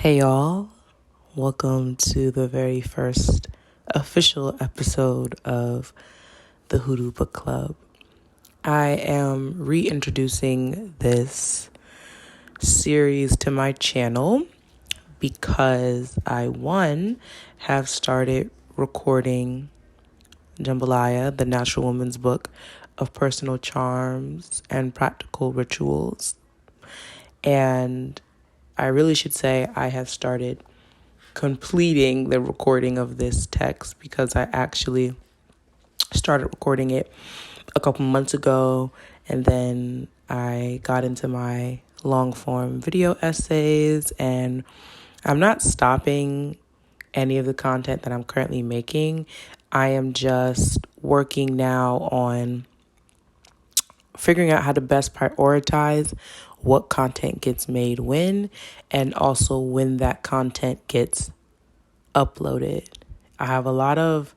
Hey y'all, welcome to the very first official episode of the Hoodoo Book Club. I am reintroducing this series to my channel because I, have started recording Jambalaya, the Natural Woman's Book of Personal Charms and Practical Rituals. And I really should say I have started completing the recording of this text because I actually started recording it a couple months ago, and then I got into my long form video essays, and I'm not stopping any of the content that I'm currently making. I am just working now on figuring out how to best prioritize what content gets made when, and also when that content gets uploaded. I have a lot of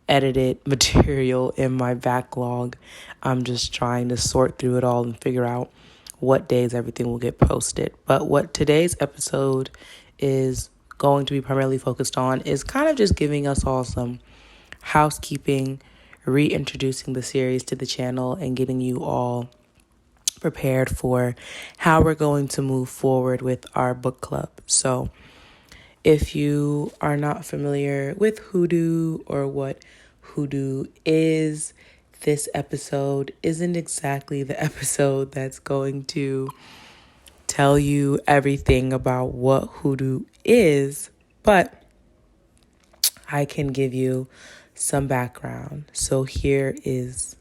edited material in my backlog. I'm just trying to sort through it all and figure out what days everything will get posted. But what today's episode is going to be primarily focused on is kind of just giving us all some housekeeping, reintroducing the series to the channel, and getting you all prepared for how we're going to move forward with our book club. So if you are not familiar with Hoodoo or what Hoodoo is, this episode isn't exactly the episode that's going to tell you everything about what Hoodoo is, but I can give you some background. So here is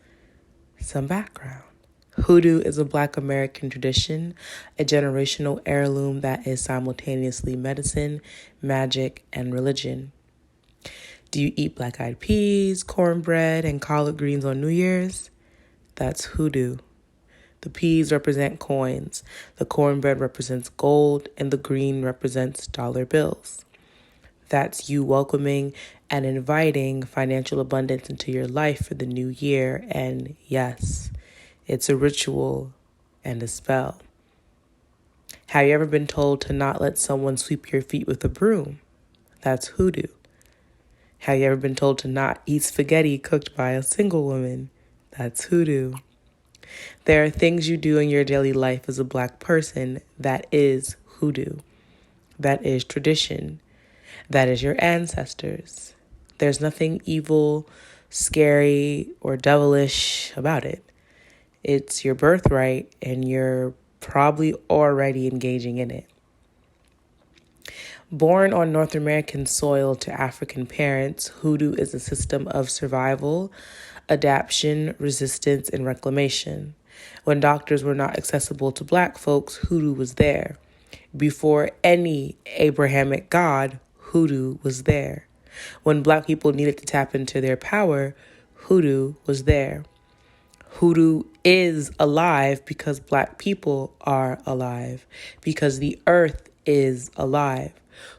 some background. Hoodoo is a Black American tradition, a generational heirloom that is simultaneously medicine, magic, and religion. Do you eat black-eyed peas, cornbread, and collard greens on New Year's? That's hoodoo. The peas represent coins, the cornbread represents gold, and the green represents dollar bills. That's you welcoming and inviting financial abundance into your life for the new year, and yes, it's a ritual and a spell. Have you ever been told to not let someone sweep your feet with a broom? That's hoodoo. Have you ever been told to not eat spaghetti cooked by a single woman? That's hoodoo. There are things you do in your daily life as a Black person that is hoodoo. That is tradition. That is your ancestors. There's nothing evil, scary, or devilish about it. It's your birthright, and you're probably already engaging in it. Born on North American soil to African parents, Hoodoo is a system of survival, adaptation, resistance, and reclamation. When doctors were not accessible to Black folks, Hoodoo was there. Before any Abrahamic God, Hoodoo was there. When Black people needed to tap into their power, Hoodoo was there. Hoodoo is alive because Black people are alive, because the earth is alive.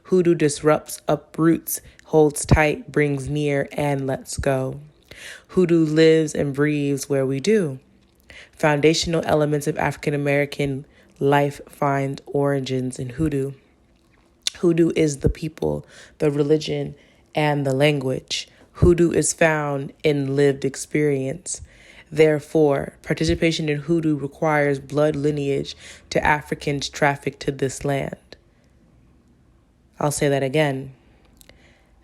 Hoodoo disrupts, uproots, holds tight, brings near, and lets go. Hoodoo lives and breathes where we do. Foundational elements of African American life find origins in Hoodoo. Hoodoo is the people, the religion, and the language. Hoodoo is found in lived experience. Therefore, participation in Hoodoo requires blood lineage to Africans trafficked to this land. I'll say that again.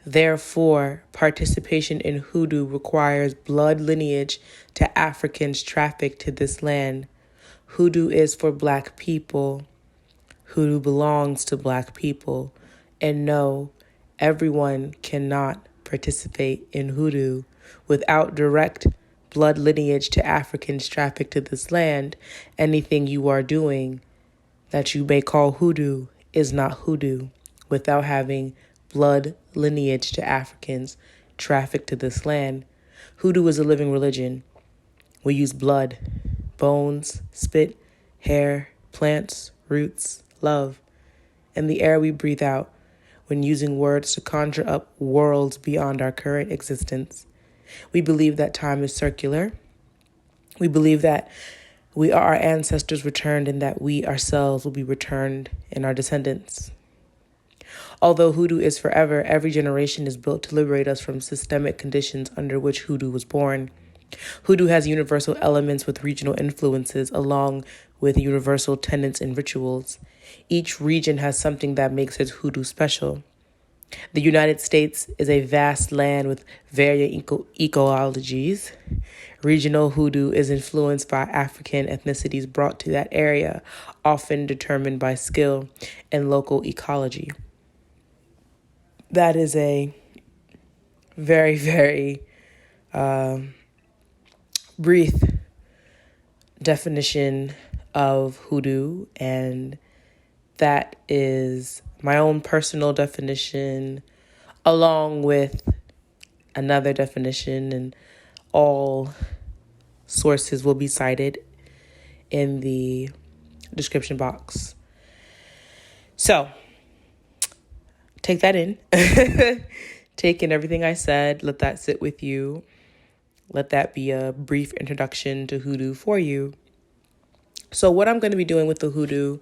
Therefore, participation in Hoodoo requires blood lineage to Africans trafficked to this land. Hoodoo is for Black people. Hoodoo belongs to Black people. And no, everyone cannot participate in Hoodoo without direct blood lineage to Africans trafficked to this land. Anything you are doing that you may call Hoodoo is not Hoodoo without having blood lineage to Africans trafficked to this land. Hoodoo is a living religion. We use blood, bones, spit, hair, plants, roots, love, and the air we breathe out when using words to conjure up worlds beyond our current existence. We believe that time is circular. We believe that We are our ancestors returned, and that we ourselves will be returned in our descendants. Although hoodoo is forever, every generation is built to liberate us from systemic conditions under which hoodoo was born. Hoodoo has universal elements with regional influences, along with universal tenets and rituals. Each region has something that makes its hoodoo special. The United States is a vast land with varying ecologies. Regional hoodoo is influenced by African ethnicities brought to that area, often determined by skill and local ecology. That is a very, very brief definition of hoodoo, and that is my own personal definition, along with another definition, and all sources will be cited in the description box. So, take that in. Take in everything I said. Let that sit with you. Let that be a brief introduction to hoodoo for you. So what I'm going to be doing with the Hoodoo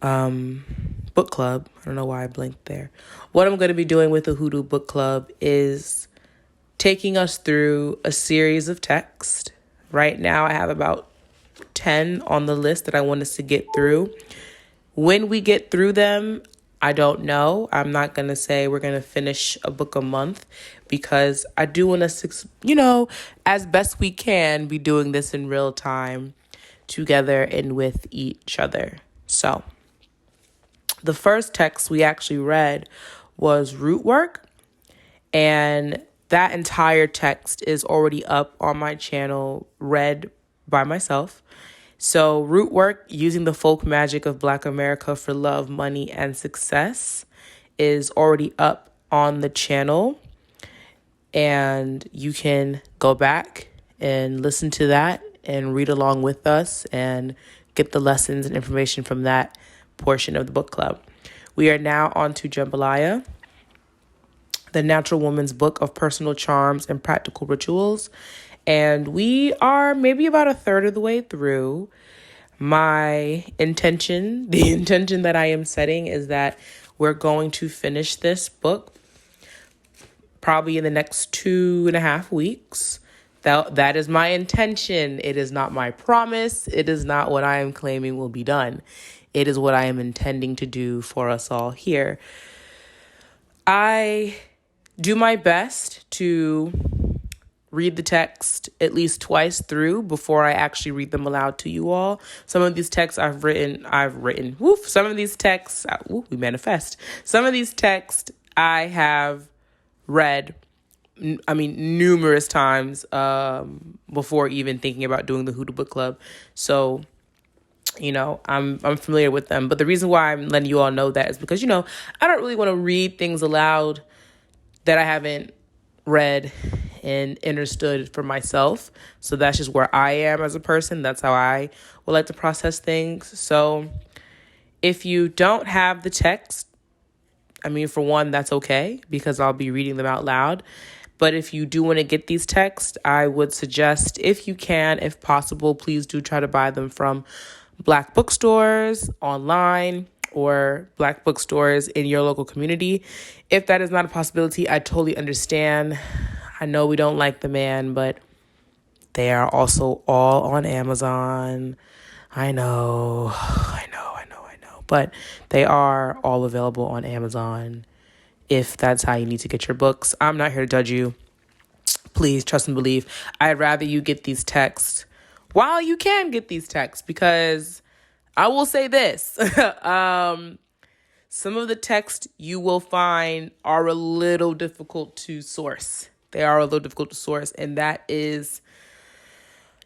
book club, I don't know why I blinked there. What I'm going to be doing with the Hoodoo book club is taking us through a series of texts. Right now I have about 10 on the list that I want us to get through. When we get through them, I don't know. I'm not going to say we're going to finish a book a month, because I do want us to, as best we can, be doing this in real time together and with each other. So the first text we actually read was Rootwork, and that entire text is already up on my channel, read by myself. So Rootwork, using the folk magic of Black America for love, money, and success, is already up on the channel. And you can go back and listen to that and read along with us and get the lessons and information from that portion of the book club. We are now on to Jambalaya, the Natural Woman's Book of Personal Charms and Practical Rituals. And we are maybe about a third of the way through. The intention that I am setting is that we're going to finish this book probably in the next 2.5 weeks. That is my intention. It is not my promise. It is not what I am claiming will be done. It is what I am intending to do for us all here. I do my best to read the text at least twice through before I actually read them aloud to you all. Some of these texts I've written. Some of these texts, we manifest. Some of these texts I have read, numerous times before even thinking about doing the Hoodoo book club. So, I'm familiar with them. But the reason why I'm letting you all know that is because, I don't really want to read things aloud that I haven't read and understood for myself. So that's just where I am as a person. That's how I would like to process things. So if you don't have the text, for one, that's okay, because I'll be reading them out loud. But if you do want to get these texts, I would suggest, if you can, if possible, please do try to buy them from Black bookstores online or Black bookstores in your local community. If that is not a possibility, I totally understand. I know we don't like the man, but they are also all on Amazon. I know. But they are all available on Amazon if that's how you need to get your books. I'm not here to judge you. Please trust and believe. I'd rather you get these texts while you can get these texts, because I will say this. Some of the texts you will find are a little difficult to source. They are a little difficult to source, and that is,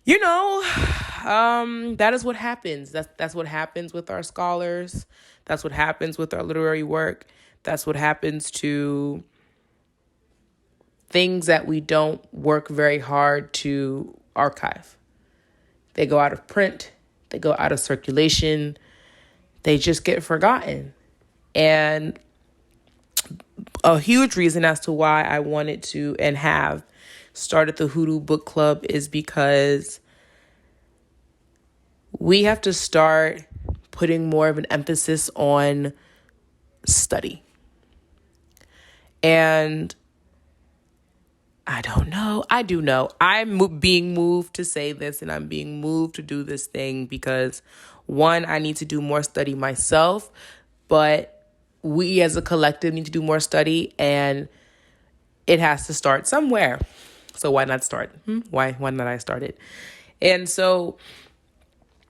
that is what happens. That's what happens with our scholars. That's what happens with our literary work. That's what happens to things that we don't work very hard to archive. They go out of print. They go out of circulation. They just get forgotten. And a huge reason as to why I wanted to and have started the Hoodoo book club is because we have to start putting more of an emphasis on study. And I don't know. I do know. I'm being moved to say this, and I'm being moved to do this thing because, one, I need to do more study myself, but we as a collective need to do more study, and it has to start somewhere. So why not start? Why not I start it? And so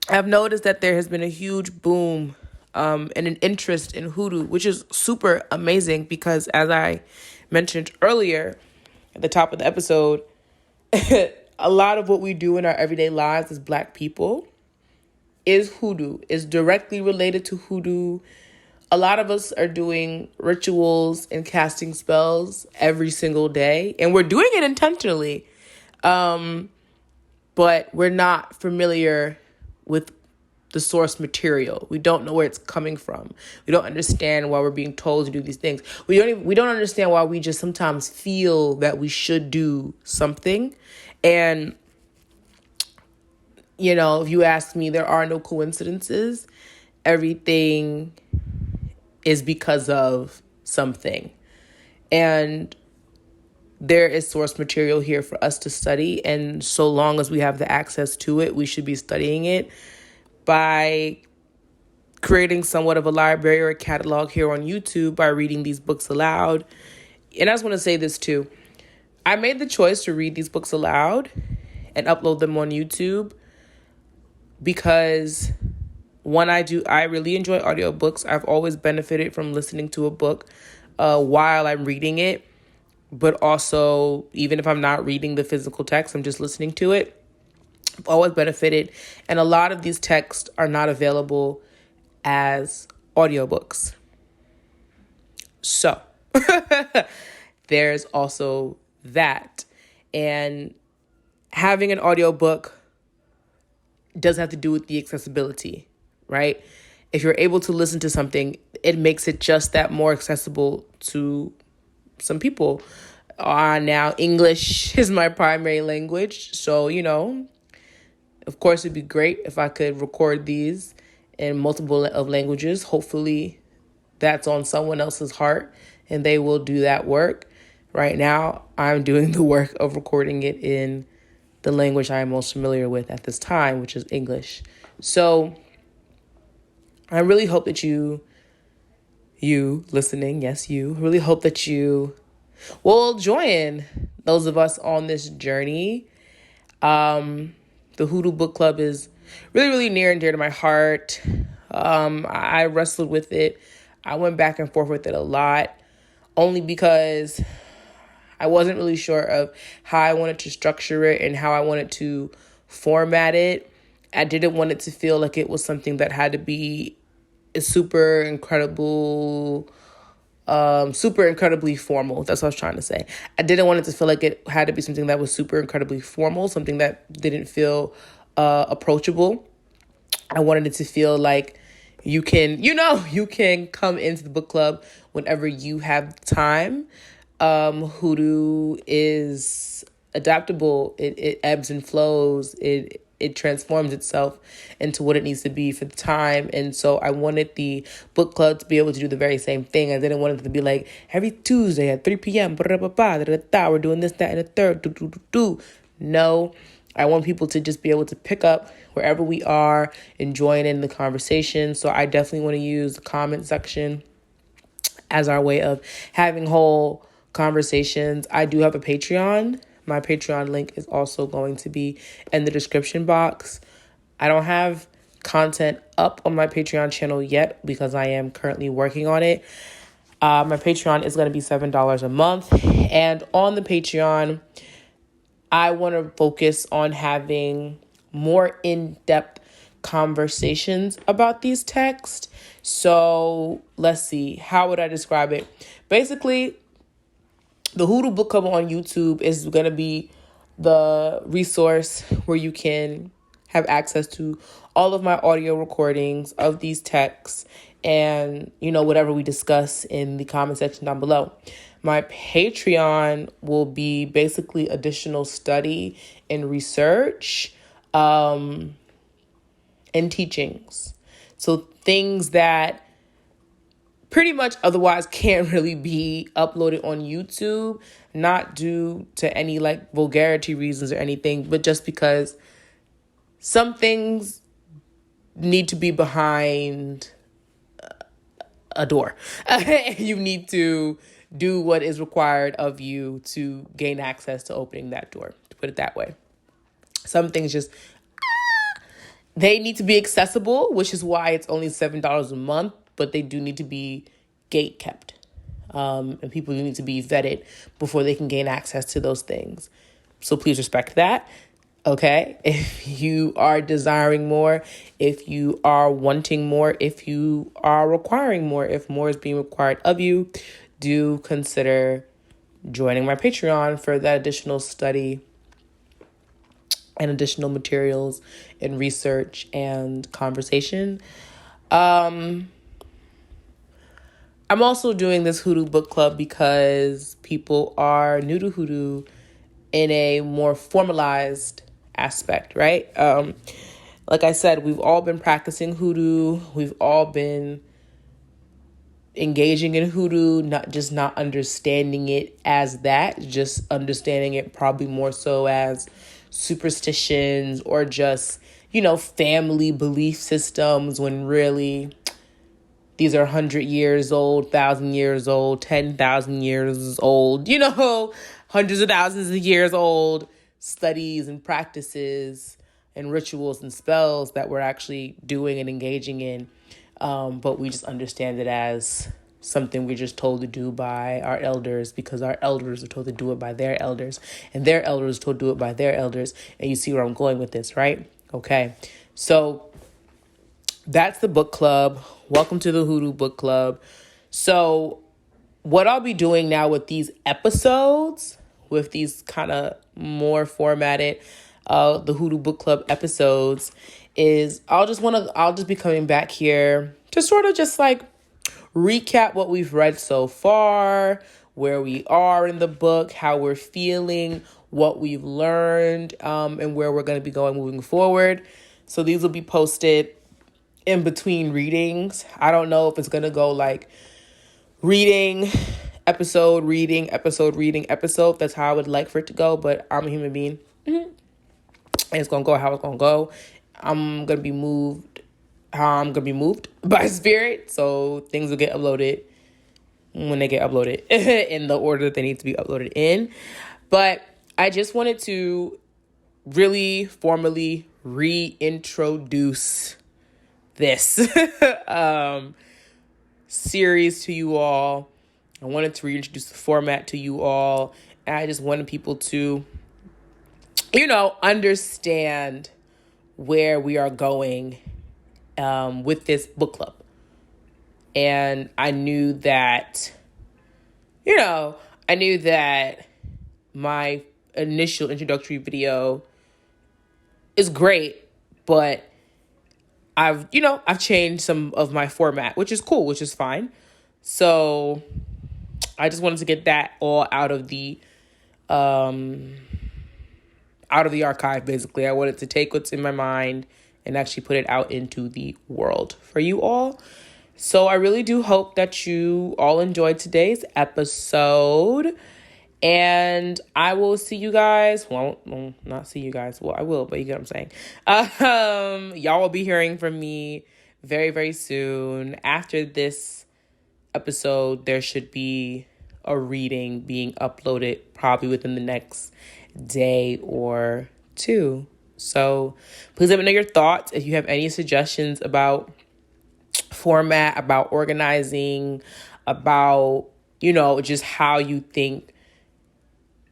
I've noticed that there has been a huge boom and an interest in hoodoo, which is super amazing because, as I mentioned earlier at the top of the episode, a lot of what we do in our everyday lives as Black people is hoodoo, is directly related to hoodoo. A lot of us are doing rituals and casting spells every single day, and we're doing it intentionally. But we're not familiar with the source material. We don't know where it's coming from. We don't understand why we're being told to do these things. We don't understand why we just sometimes feel that we should do something. And, if you ask me, there are no coincidences. Everything is because of something. And there is source material here for us to study. And so long as we have the access to it, we should be studying it by creating somewhat of a library or a catalog here on YouTube by reading these books aloud. And I just want to say this too. I made the choice to read these books aloud and upload them on YouTube because I really enjoy audiobooks. I've always benefited from listening to a book while I'm reading it. But also, even if I'm not reading the physical text, I'm just listening to it. I've always benefited. And a lot of these texts are not available as audiobooks. So there's also that. And having an audiobook does have to do with the accessibility, right? If you're able to listen to something, it makes it just that more accessible to some people. Now English is my primary language. So, of course, it'd be great if I could record these in multiple of languages. Hopefully that's on someone else's heart and they will do that work. Right now, I'm doing the work of recording it in the language I am most familiar with at this time, which is English. So I really hope that you listening, yes, you, really hope that you will join those of us on this journey. The Hoodoo Book Club is really, really near and dear to my heart. I wrestled with it. I went back and forth with it a lot, only because I wasn't really sure of how I wanted to structure it and how I wanted to format it. I didn't want it to feel like it was something that had to be a super incredibly formal. That's what I was trying to say. I didn't want it to feel like it had to be something that was super incredibly formal, something that didn't feel approachable. I wanted it to feel like you can come into the book club whenever you have time. Hoodoo is adaptable. It ebbs and flows. It transforms itself into what it needs to be for the time. And so I wanted the book club to be able to do the very same thing. I didn't want it to be like every Tuesday at 3 p.m. We're doing this, that, and the third. No, I want people to just be able to pick up wherever we are and join in the conversation. So I definitely want to use the comment section as our way of having whole conversations. I do have a Patreon. My Patreon link is also going to be in the description box. I don't have content up on my Patreon channel yet because I am currently working on it. My Patreon is going to be $7 a month. And on the Patreon, I want to focus on having more in-depth conversations about these texts. So let's see. How would I describe it? Basically, the Hoodoo Book Club on YouTube is going to be the resource where you can have access to all of my audio recordings of these texts and, whatever we discuss in the comment section down below. My Patreon will be basically additional study and research. And and teachings. So things that pretty much otherwise can't really be uploaded on YouTube, not due to any like vulgarity reasons or anything, but just because some things need to be behind a door. You need to do what is required of you to gain access to opening that door, to put it that way. Some things just, they need to be accessible, which is why it's only $7 a month, but they do need to be gate kept. And people need to be vetted before they can gain access to those things. So please respect that. Okay, if you are desiring more, if you are wanting more, if you are requiring more, if more is being required of you, do consider joining my Patreon for that additional study and additional materials and research and conversation. I'm also doing this Hoodoo book club because people are new to Hoodoo in a more formalized aspect, right? Like I said, we've all been practicing Hoodoo. We've all been engaging in Hoodoo, not understanding it as that, just understanding it probably more so as superstitions or just, family belief systems, when really these are 100 years old, 1,000 years old, 10,000 years old, hundreds of thousands of years old studies and practices and rituals and spells that we're actually doing and engaging in. But we just understand it as something we're just told to do by our elders because our elders are told to do it by their elders and their elders are told to do it by their elders. And you see where I'm going with this, right? Okay. So that's the book club. Welcome to the Hoodoo book club. So what I'll be doing now with these episodes, with these kind of more formatted, the Hoodoo book club episodes, is I'll just be coming back here to sort of just like recap what we've read so far, where we are in the book, how we're feeling, what we've learned, and where we're going to be going moving forward. So these will be posted in between readings. I don't know if it's going to go like reading, episode, reading, episode, reading, episode. That's how I would like for it to go, but I'm a human being. And it's going to go how it's going to go. I'm going to be moved how I'm going to be moved by spirit. So things will get uploaded when they get uploaded in the order that they need to be uploaded in. But I just wanted to really formally reintroduce this series to you all. I wanted to reintroduce the format to you all. And I just wanted people to, understand where we are going with this book club. And I knew that, my initial introductory video is great, but I've changed some of my format, which is cool, which is fine. So I just wanted to get that all out of the archive, basically. I wanted to take what's in my mind and actually put it out into the world for you all. So I really do hope that you all enjoyed today's episode. And I will see you guys. Well, not see you guys. Well, I will, but you get what I'm saying. Y'all will be hearing from me very, very soon. After this episode, there should be a reading being uploaded probably within the next day or two. So please let me know your thoughts. If you have any suggestions about format, about organizing, about, just how you think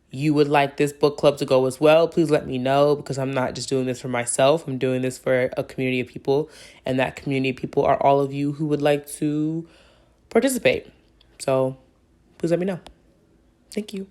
you would like this book club to go as well, please let me know, because I'm not just doing this for myself. I'm doing this for a community of people, and that community of people are all of you who would like to participate. So please let me know. Thank you.